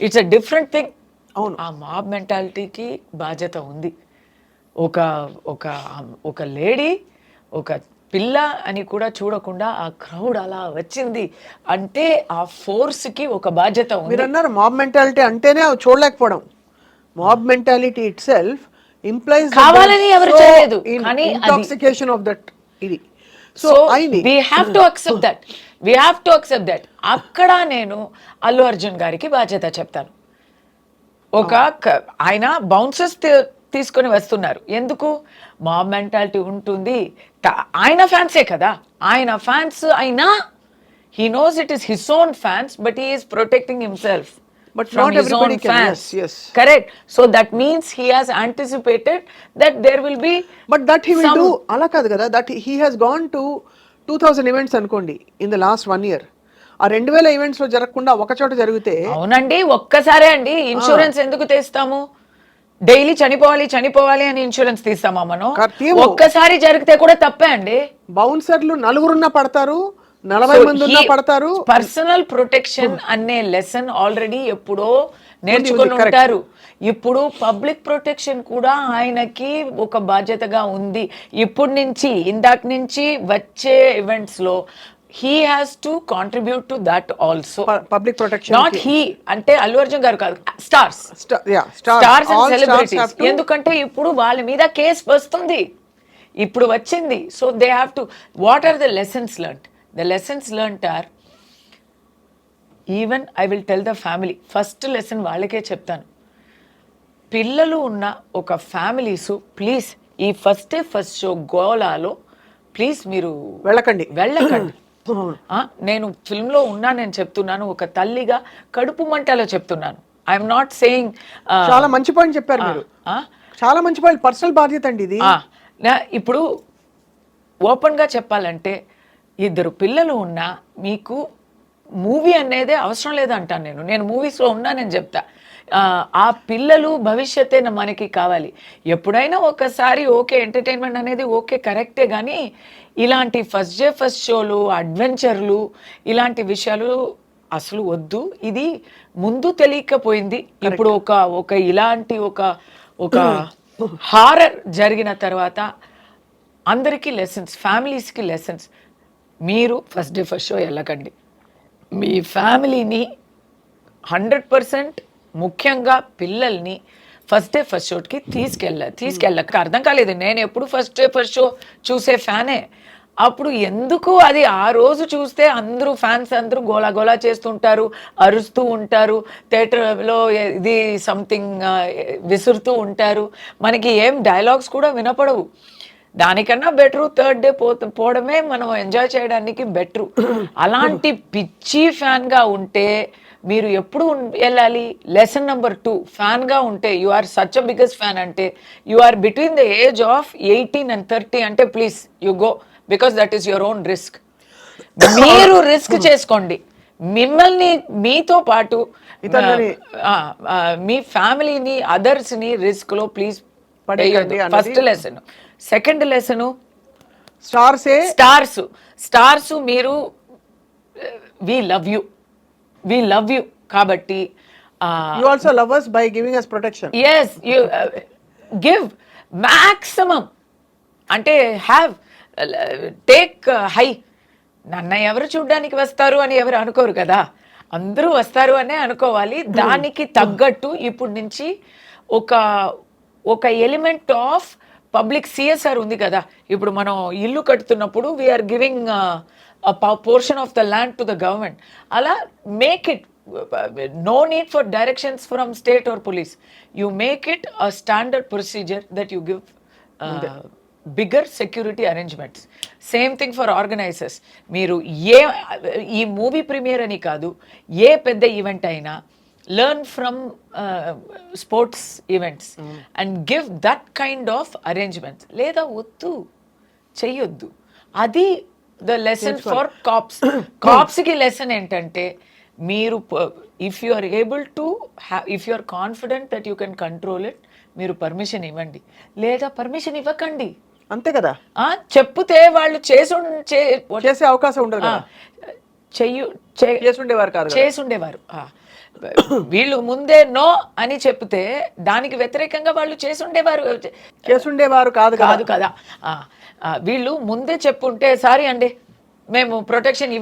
ఇట్స్ అ డిఫరెంట్ థింగ్. అవును, ఆ mob మెంటాలిటీకి బాధ్యత ఉంది. ఒక ఒక ఒక లేడీ, ఒక పిల్ల అని కూడా చూడకుండా ఆ క్రౌడ్ అలా వచ్చింది అంటే ఆ ఫోర్స్కి ఒక బాధ్యత ఉంది. మీరు అన్నారు మాబ్ మెంటాలిటీ అంటేనే అవి చూడలేకపోవడం. Mob mentality itself implies కావాలని ఎవరు చేయలేదు, కానీ ఇంటాక్సికేషన్ ఆఫ్ దట్ ఇది. So we have to accept that. అక్కడ నేను అల్లు అర్జున్ గారికి బాధ్యత చెప్తాను. ఆయన బౌన్సర్స్ తీసుకొని వస్తున్నారు, ఎందుకు? మాబ్ మెంటాలిటీ ఉంటుంది. ఆయన ఫ్యాన్సే కదా, ఆయన ఫ్యాన్స్ అయినా he knows it is his own fans, but he is protecting himself but from not his everybody own can. fans. Yes. Correct. So that means he has anticipated that there will be, but that he will do ala kaadu kada, that he has gone to 2000 events అనుకోండి in the last 1 year. ఆ 2000 events లో జరగకుండా ఒక చోట జరిగితే. అవునండి, ఒక్కసారే అండి. ఇన్సూరెన్స్ ఎందుకు తీస్తాము? డైలీ చనిపోవాలి అని ఇన్సూరెన్స్ తీస్తామా మనం? ఒక్కసారి జరిగితే కూడా తప్పే అండి. బౌన్సర్లు నలుగురున్నా పడతారు, 40 మంది ఉన్నా పడతారు. పర్సనల్ ప్రొటెక్షన్ అనే లెసన్ ఆల్రెడీ ఎప్పుడో నేర్చుకుని ఉంటారు. ఇప్పుడు పబ్లిక్ ప్రొటెక్షన్ కూడా ఆయనకి ఒక బాధ్యతగా ఉంది. ఇప్పుడు నుంచి ఇందాక నుంచి వచ్చే ఈవెంట్స్ లో he has to contribute to that also. Public protection not he అంటే అల్లు అర్జున్ గారు కాదు, స్టార్స్ and celebrities. ఎందుకంటే ఇప్పుడు వాళ్ళ మీద కేసు వస్తుంది, ఇప్పుడు వచ్చింది. So they have to, what are the lessons learned? The lessons learned are, even I will tell the family, first lesson వాళ్ళకే చెప్తాను. పిల్లలు ఉన్న ఒక ఫ్యామిలీస్ ప్లీజ్ ఈ ఫస్ట్ షో గోలాలో ప్లీజ్ మీరు వెళ్ళకండి. అవును. నేను ఫిల్మ్లో ఉన్నా, నేను చెప్తున్నాను ఒక తల్లిగా కడుపు మంటలో చెప్తున్నాను. ఐఎమ్ నాట్ సేయింగ్ చాలా మంచి పాయింట్ చెప్పారు మీరు. చాలా మంచి పాయింట్. పర్సనల్ బాధ్యత అండి ఇది. ఇప్పుడు ఓపెన్గా చెప్పాలంటే ఇద్దరు పిల్లలు ఉన్నా మీకు మూవీ అనేదే అవసరం లేదంటాను నేను మూవీస్లో ఉన్నా నేను చెప్తా. ఆ పిల్లలు భవిష్యత్తే మనకి కావాలి. ఎప్పుడైనా ఒకసారి ఓకే ఎంటర్టైన్మెంట్ అనేది ఓకే కరెక్టే, కానీ ఇలాంటి ఫస్ట్ డే ఫస్ట్ షోలు, అడ్వెంచర్లు, ఇలాంటి విషయాలు అసలు వద్దు. ఇది ముందు తెలియకపోయింది. ఇప్పుడు ఒక ఇలాంటి ఒక హారర్ జరిగిన తర్వాత అందరికీ లెసన్స్, ఫ్యామిలీస్కి లెసన్స్. మీరు ఫస్ట్ డే ఫస్ట్ షో వెళ్ళకండి. మీ ఫ్యామిలీని 100%, ముఖ్యంగా పిల్లల్ని ఫస్ట్ డే ఫస్ట్ షోకి తీసుకెళ్ళక. అర్థం కాలేదు, నేను ఎప్పుడు ఫస్ట్ డే ఫస్ట్ షో చూసే ఫ్యానే. అప్పుడు ఎందుకు అది ఆ రోజు చూస్తే అందరూ ఫ్యాన్స్ అందరూ గోలా చేస్తుంటారు, అరుస్తూ ఉంటారు, థియేటర్లో ఇది సంథింగ్ విసురుతూ ఉంటారు, మనకి ఏం డైలాగ్స్ కూడా వినపడవు. దానికన్నా బెటరు థర్డ్ డే పోవడమే మనం ఎంజాయ్ చేయడానికి బెటరు. అలాంటి పిచ్చి ఫ్యాన్గా ఉంటే మీరు ఎప్పుడు వెళ్ళాలి? లెసన్ నెంబర్ 2, ఫ్యాన్గా ఉంటే you are such a biggest fan అంటే you are between the age of 18 and 30 అంటే please you go, because that is your own risk. మీరు రిస్క్ చేసుకోండి. మిమ్మల్ని మీతో పాటు మీ ఫ్యామిలీని, అదర్స్ని రిస్క్లో ప్లీజ్ పడేయద్దు. First lesson. Second lesson, stars మీరు వి లవ్ యూ కాబట్టి you also love us by giving us protection. yes you give maximum అంటే టేక్ హై. నన్ను ఎవరు చూడ్డానికి వస్తారు అని ఎవరు అనుకోరు కదా, అందరూ వస్తారు అనే అనుకోవాలి. దానికి తగ్గట్టు ఇప్పుడు నుంచి ఒక ఎలిమెంట్ ఆఫ్ పబ్లిక్ సిఎస్ఆర్ ఉంది కదా. ఇప్పుడు మనం ఇల్లు కడుతున్నప్పుడు we are giving portion of the land to the government. అలా make it no need for directions from state or police. You make it a standard procedure that you give bigger security arrangements. Same thing for organizers. మీరు ఈ movie premier అని కాదు, ఏ పెద్ద event అయినా learn from sports events and give that kind of arrangements. లేదా వద్దు, చెయ్యొద్దు. అది ద లెసన్ ఫర్ కాప్స్కి లెసన్ ఏంటంటే, మీరు if you are able to if you are confident that you can control it, మీరు పర్మిషన్ ఇవ్వండి, లేదా పర్మిషన్ ఇవ్వకండి. అంతే కదా. చెప్తే వాళ్ళు చేసే అవకాశం ఉండదు. చేసుండేవారు. వీళ్ళు ముందే నో అని చెప్తే దానికి వ్యతిరేకంగా వాళ్ళు చేసుండేవారు కాదు కదా. వీళ్ళు ముందే చెప్పుంటే సారీ అండి మేము ప్రొటెక్షన్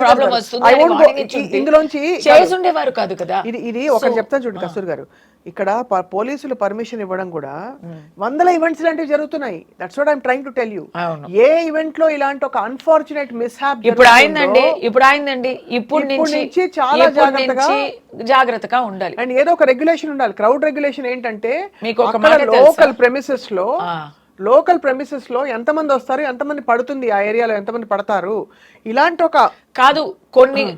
ప్రాబ్లం వస్తుంది చేసుండేవారు కాదు కదా. ఇది ఒకటి చెప్తాను చూడండి కస్తూరి గారు, ఇక్కడ పోలీసులు పర్మిషన్ ఇవ్వడం కూడా వందల ఈవెంట్స్ లాంటివి జరుగుతున్నాయి. That's what I am trying to tell you. A event లో ఇలాంటి ఒక అన్ఫార్చునేట్ మిస్హాప్ ఇప్పుడు అయిందండి ఇప్పుడు నుంచి చాలా జాగ్రత్తగా ఉండాలి. అండ్ ఏదో ఒక రెగ్యులేషన్ ఉండాలి. క్రౌడ్ రెగ్యులేషన్ ఏంటంటే, మీకు ఒక లోకల్ ప్రెమిసెస్ లో ఎంతమంది వస్తారు, ఎంతమంది పడుతుంది, ఆ ఏరియాలో ఎంతమంది పడతారు, ఇలాంటి ఒక కాదు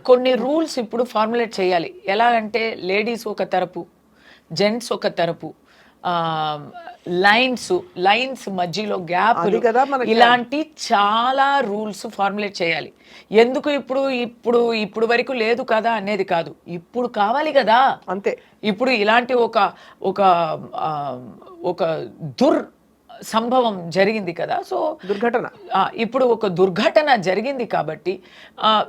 కొన్ని రూల్స్ ఇప్పుడు ఫార్ములేట్ చేయాలి. ఎలా అంటే లేడీస్ ఒక తరపు, జెంట్స్ ఒక తరపు, లైన్స్ మధ్యలో గ్యాప్, ఇలాంటి చాలా రూల్స్ ఫార్ములేట్ చేయాలి. ఎందుకు ఇప్పుడు వరకు లేదు కదా అనేది కాదు, ఇప్పుడు కావాలి కదా. అంతే. ఇప్పుడు ఇలాంటి ఒక సంభవం జరిగింది కదా. సో దుర్ఘటన, ఇప్పుడు ఒక దుర్ఘటన జరిగింది కాబట్టి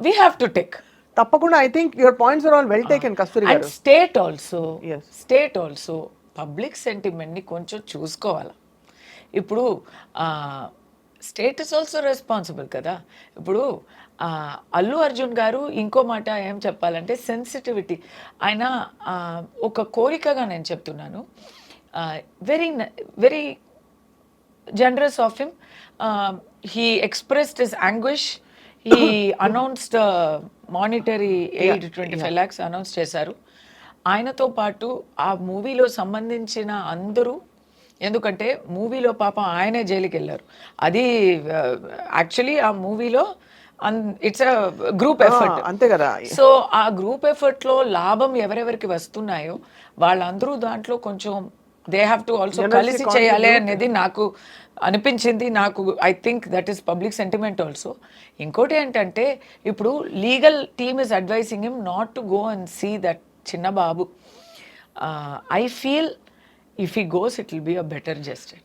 వీ హ్యావ్ టు టేక్. తప్పకుండా. I think your points are all well taken Kasthuri garu. State also public సెంటిమెంట్ని కొంచెం చూసుకోవాలి. ఇప్పుడు స్టేట్ ఇస్ ఆల్సో రెస్పాన్సిబుల్ కదా. ఇప్పుడు అల్లు అర్జున్ గారు ఇంకో మాట ఏం చెప్పాలంటే సెన్సిటివిటీ. ఆయన ఒక కోరికగా నేను చెప్తున్నాను, very generous of him. He expressed his anguish. He announced monetary aid 25 lakhs announce చేశారు. ఆయనతో పాటు ఆ మూవీలో సంబంధించిన అందరూ, ఎందుకంటే మూవీలో పాపం ఆయనే జైలుకి వెళ్ళారు. అది యాక్చువల్లీ ఆ మూవీలో ఇట్స్ అ గ్రూప్ ఎఫర్ట్. అంతే కదా. సో ఆ గ్రూప్ ఎఫర్ట్లో లాభం ఎవరెవరికి వస్తున్నాయో వాళ్ళందరూ దాంట్లో కొంచెం దే హ్యావ్ టు ఆల్సో కలిసి చేయాలి అనేది నాకు అనిపించింది. నాకు I think that is public sentiment also. ఇంకోటి ఏంటంటే ఇప్పుడు legal team is advising him not to go and see that చిన్న బాబు. I feel if he goes it will be a better justice.